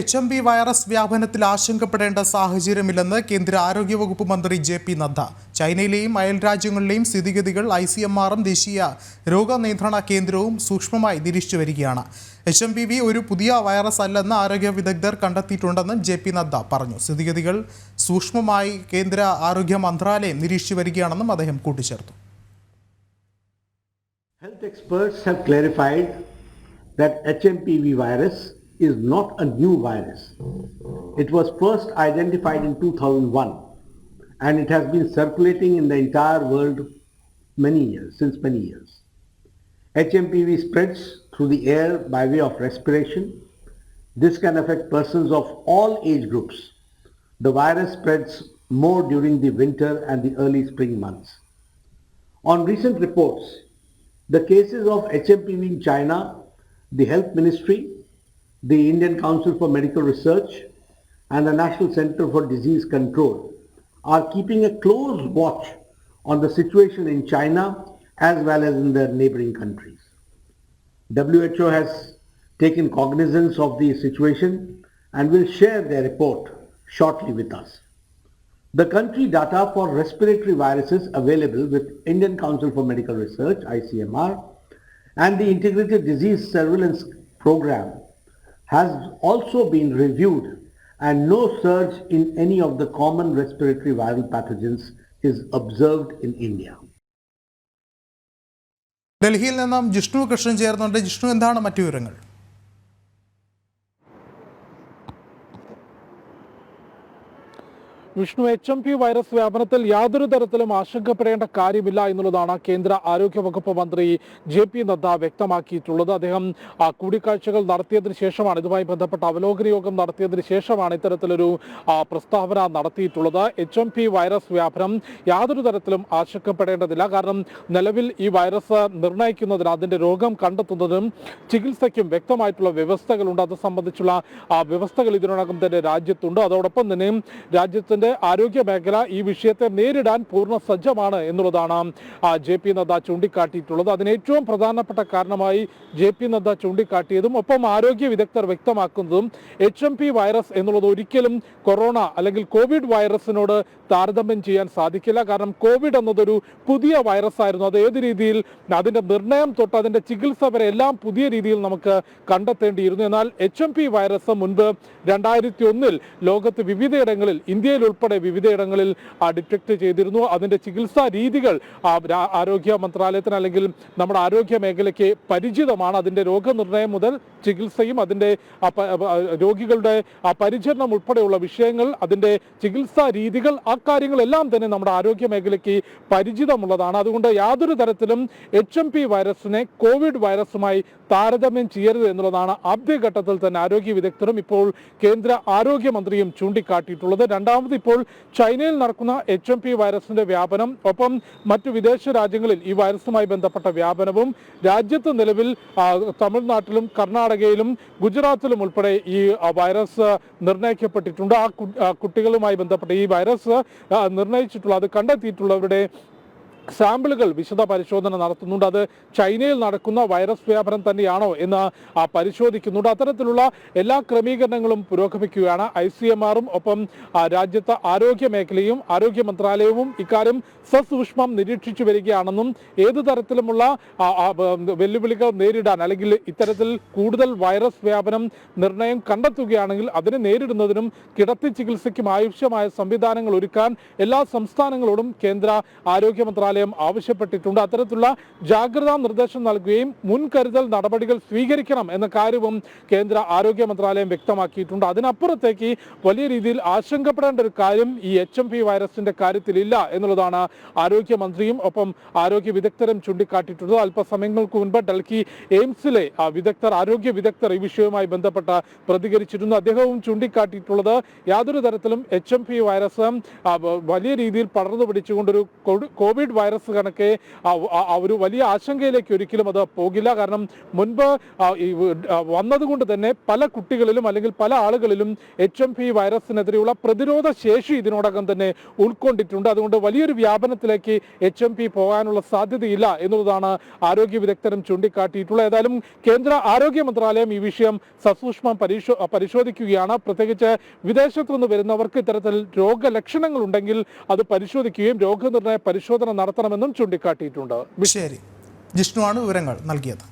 HMV virus വ്യാപനത്തിൽ ആശങ്കപ്പെടേണ്ട സാഹചര്യമില്ലെന്ന് കേന്ദ്ര ആരോഗ്യവകുപ്പ് മന്ത്രി JP നദ്ദ. ചൈനയിലെയും അയൽ രാജ്യങ്ങളിലെയും സ്ഥിതിഗതികൾ ICMR-ഉം ദേശീയ രോഗനിയന്ത്രണ കേന്ദ്രവും സൂക്ഷ്മമായി നിരീക്ഷിച്ചു വരികയാണ്. HMPV ഒരു പുതിയ വൈറസ് അല്ലെന്ന് ആരോഗ്യ വിദഗ്ധർ കണ്ടെത്തിയിട്ടുണ്ടെന്ന് JP നദ്ദ പറഞ്ഞു. സ്ഥിതിഗതികൾ സൂക്ഷ്മമായി കേന്ദ്ര ആരോഗ്യ മന്ത്രാലയം നിരീക്ഷിച്ചു വരികയാണെന്നും അദ്ദേഹം കൂട്ടിച്ചേർത്തു. Health experts have clarified that HMPV virus is not a new virus. It was first identified in 2001 and it has been circulating in the entire world since many years. HMPV spreads through the air by way of respiration. This can affect persons of all age groups. The virus spreads more during the winter and the early spring months. On recent reports, the cases of HMPV in China, the Health Ministry, the Indian Council for Medical Research and the National Center for Disease Control are keeping a close watch on the situation in China as well as in the neighboring countries. WHO has taken cognizance of the situation and will share their report shortly with us. The country data for respiratory viruses available with Indian Council for Medical Research, ICMR, and the Integrated Disease Surveillance Program has also been reviewed and no surge in any of the common respiratory viral pathogens is observed in India. ഡൽഹിയിൽ നിന്നും ജിഷ്ണു കൃഷ്ണൻ ചേർന്നുണ്ട്. ജിഷ്ണു, എന്താണ് മറ്റു വിവരങ്ങൾ? Vishnu, HMP virus വ്യാപനത്തിൽ യാതൊരു തരത്തിലും ആശങ്കപ്പെടേണ്ട കാര്യമില്ല എന്നുള്ളതാണ് കേന്ദ്ര ആരോഗ്യ വകുപ്പ് മന്ത്രി JP നദ്ദ വ്യക്തമാക്കിയിട്ടുള്ളത്. അദ്ദേഹം കൂടിക്കാഴ്ചകൾ നടത്തിയതിനു ശേഷമാണ്, ഇതുമായി ബന്ധപ്പെട്ട അവലോകന യോഗം നടത്തിയതിനു ശേഷമാണ് ഇത്തരത്തിലൊരു പ്രസ്താവന നടത്തിയിട്ടുള്ളത്. HMP വൈറസ് വ്യാപനം യാതൊരു തരത്തിലും ആശങ്കപ്പെടേണ്ടതില്ല. കാരണം നിലവിൽ ഈ വൈറസ് നിർണ്ണയിക്കുന്നതിന്, അതിന്റെ രോഗം കണ്ടെത്തുന്നതിനും ചികിത്സയ്ക്കും വ്യക്തമായിട്ടുള്ള വ്യവസ്ഥകളുണ്ട്. അത് സംബന്ധിച്ചുള്ള വ്യവസ്ഥകൾ ഇതിനോടകം തന്നെ രാജ്യത്തുണ്ട്. അതോടൊപ്പം തന്നെ രാജ്യത്തിന്റെ ആരോഗ്യ മേഖല ഈ വിഷയത്തെ നേരിടാൻ പൂർണ്ണ സജ്ജമാണ് എന്നുള്ളതാണ് JP നദ്ദ ചൂണ്ടിക്കാട്ടിയിട്ടുള്ളത്. അതിന് ഏറ്റവും പ്രധാനപ്പെട്ട കാരണമായി JP നദ്ദ ചൂണ്ടിക്കാട്ടിയതും ഒപ്പം ആരോഗ്യ വിദഗ്ധർ വ്യക്തമാക്കുന്നതും HMP വൈറസ് എന്നുള്ളത് ഒരിക്കലും കൊറോണ അല്ലെങ്കിൽ കോവിഡ് വൈറസിനോട് താരതമ്യം ചെയ്യാൻ സാധിക്കില്ല. കാരണം കോവിഡ് എന്നതൊരു പുതിയ വൈറസ് ആയിരുന്നു. അത് ഏത് രീതിയിൽ, അതിന്റെ നിർണയം തൊട്ട് അതിന്റെ ചികിത്സ വരെ എല്ലാം പുതിയ രീതിയിൽ നമുക്ക് കണ്ടെത്തേണ്ടിയിരുന്നു. എന്നാൽ HMP വൈറസ് മുൻപ് 2001 ലോകത്ത് വിവിധയിടങ്ങളിൽ, ഇന്ത്യയിൽ ഉൾപ്പെടെ വിവിധയിടങ്ങളിൽ ഡിറ്റക്ട് ചെയ്തിരുന്നു. അതിന്റെ ചികിത്സാ രീതികൾ ആരോഗ്യ മന്ത്രാലയത്തിന് അല്ലെങ്കിൽ നമ്മുടെ ആരോഗ്യ മേഖലയ്ക്ക് പരിചിതമാണ്. അതിന്റെ രോഗനിർണയം മുതൽ ചികിത്സയും അതിന്റെ രോഗികളുടെ പരിചരണം ഉൾപ്പെടെയുള്ള വിഷയങ്ങൾ, അതിന്റെ ചികിത്സാ രീതികൾ, ആ കാര്യങ്ങളെല്ലാം തന്നെ നമ്മുടെ ആരോഗ്യ മേഖലയ്ക്ക് പരിചിതമുള്ളതാണ്. അതുകൊണ്ട് യാതൊരു തരത്തിലും HMP വൈറസിനെ കോവിഡ് വൈറസുമായി താരതമ്യം ചെയ്യരുത് എന്നുള്ളതാണ് ആദ്യഘട്ടത്തിൽ തന്നെ ആരോഗ്യ വിദഗ്ധരും ഇപ്പോൾ കേന്ദ്ര ആരോഗ്യമന്ത്രിയും ചൂണ്ടിക്കാട്ടിയിട്ടുള്ളത്. രണ്ടാമത്, ഇപ്പോൾ ചൈനയിൽ നടക്കുന്ന HMP വൈറസിന്റെ വ്യാപനം, ഒപ്പം മറ്റു വിദേശ രാജ്യങ്ങളിൽ ഈ വൈറസുമായി ബന്ധപ്പെട്ട വ്യാപനവും രാജ്യത്ത് നിലവിൽ തമിഴ്നാട്ടിലും കർണാടകയിലും ഗുജറാത്തിലും ഉൾപ്പെടെ ഈ വൈറസ് നിർണ്ണയിക്കപ്പെട്ടിട്ടുണ്ട്. ആ കുട്ടികളുമായി ബന്ധപ്പെട്ട ഈ വൈറസ് നിർണ്ണയിച്ചിട്ടുള്ള, അത് കണ്ടെത്തിയിട്ടുള്ളവരുടെ സാമ്പിളുകൾ വിശദ പരിശോധന നടത്തുന്നുണ്ട്. അത് ചൈനയിൽ നടക്കുന്ന വൈറസ് വ്യാപനം തന്നെയാണോ എന്ന് പരിശോധിക്കുന്നുണ്ട്. അത്തരത്തിലുള്ള എല്ലാ ക്രമീകരണങ്ങളും പുരോഗമിക്കുകയാണ്. ICMR-ഉം ഒപ്പം രാജ്യത്തെ ആരോഗ്യ മേഖലയും ആരോഗ്യ മന്ത്രാലയവും ഇക്കാര്യം സസൂക്ഷ്മം നിരീക്ഷിച്ചു വരികയാണെന്നും ഏതു തരത്തിലുമുള്ള വെല്ലുവിളികൾ നേരിടാൻ, അല്ലെങ്കിൽ ഇത്തരത്തിൽ കൂടുതൽ വൈറസ് വ്യാപനം നിർണയം കണ്ടെത്തുകയാണെങ്കിൽ അതിനെ നേരിടുന്നതിനും കിടത്തി ചികിത്സയ്ക്കും ആവശ്യമായ സംവിധാനങ്ങൾ ഒരുക്കാൻ എല്ലാ സംസ്ഥാനങ്ങളോടും കേന്ദ്ര ആരോഗ്യ മന്ത്രാലയം ആവശ്യപ്പെട്ടിട്ടുണ്ട്. അത്തരത്തിലുള്ള ജാഗ്രതാ നിർദ്ദേശം നൽകുകയും മുൻകരുതൽ നടപടികൾ സ്വീകരിക്കണം എന്ന കാര്യവും കേന്ദ്ര ആരോഗ്യ മന്ത്രാലയം വ്യക്തമാക്കിയിട്ടുണ്ട്. അതിനപ്പുറത്തേക്ക് വലിയ രീതിയിൽ ആശങ്കപ്പെടേണ്ട ഒരു കാര്യം ഈ HMP വൈറസിന്റെ കാര്യത്തിലില്ല എന്നുള്ളതാണ് ആരോഗ്യമന്ത്രിയും ഒപ്പം ആരോഗ്യ വിദഗ്ധരും ചൂണ്ടിക്കാട്ടിയിട്ടുള്ളത്. അല്പസമയങ്ങൾക്ക് മുൻപ് ഡൽഹി എയിംസിലെ ആരോഗ്യ വിദഗ്ധർ ഈ വിഷയവുമായി ബന്ധപ്പെട്ട പ്രതികരിച്ചിരുന്നു. അദ്ദേഹവും ചൂണ്ടിക്കാട്ടിയിട്ടുള്ളത് യാതൊരു തരത്തിലും HMP വൈറസ് വലിയ രീതിയിൽ പടർന്നു പിടിച്ചുകൊണ്ടൊരു കോവിഡ് വൈറസ് കണക്കെ ഒരു വലിയ ആശങ്കയിലേക്ക് ഒരിക്കലും അത് പോകില്ല. കാരണം മുൻപ് വന്നതുകൊണ്ട് തന്നെ പല കുട്ടികളിലും അല്ലെങ്കിൽ പല ആളുകളിലും HMP വൈറസിനെതിരെയുള്ള പ്രതിരോധ ശേഷി ഇതിനോടകം തന്നെ ഉൾക്കൊണ്ടിട്ടുണ്ട്. അതുകൊണ്ട് വലിയൊരു വ്യാപനത്തിലേക്ക് HMP പോകാനുള്ള സാധ്യതയില്ല എന്നുള്ളതാണ് ആരോഗ്യ വിദഗ്ധരും ചൂണ്ടിക്കാട്ടിയിട്ടുള്ളത്. ഏതായാലും കേന്ദ്ര ആരോഗ്യ മന്ത്രാലയം ഈ വിഷയം സസൂക്ഷ്മം പരിശോധിക്കുകയാണ്. പ്രത്യേകിച്ച് വിദേശത്തു നിന്ന് വരുന്നവർക്ക് ഇത്തരത്തിൽ രോഗലക്ഷണങ്ങൾ ഉണ്ടെങ്കിൽ അത് പരിശോധിക്കുകയും രോഗനിർണയ പരിശോധന നടത്തണമെന്നും ചൂണ്ടിക്കാട്ടിയിട്ടുണ്ട്. ശരി, ജിഷ്ണുവാണ് വിവരങ്ങൾ നൽകിയത്.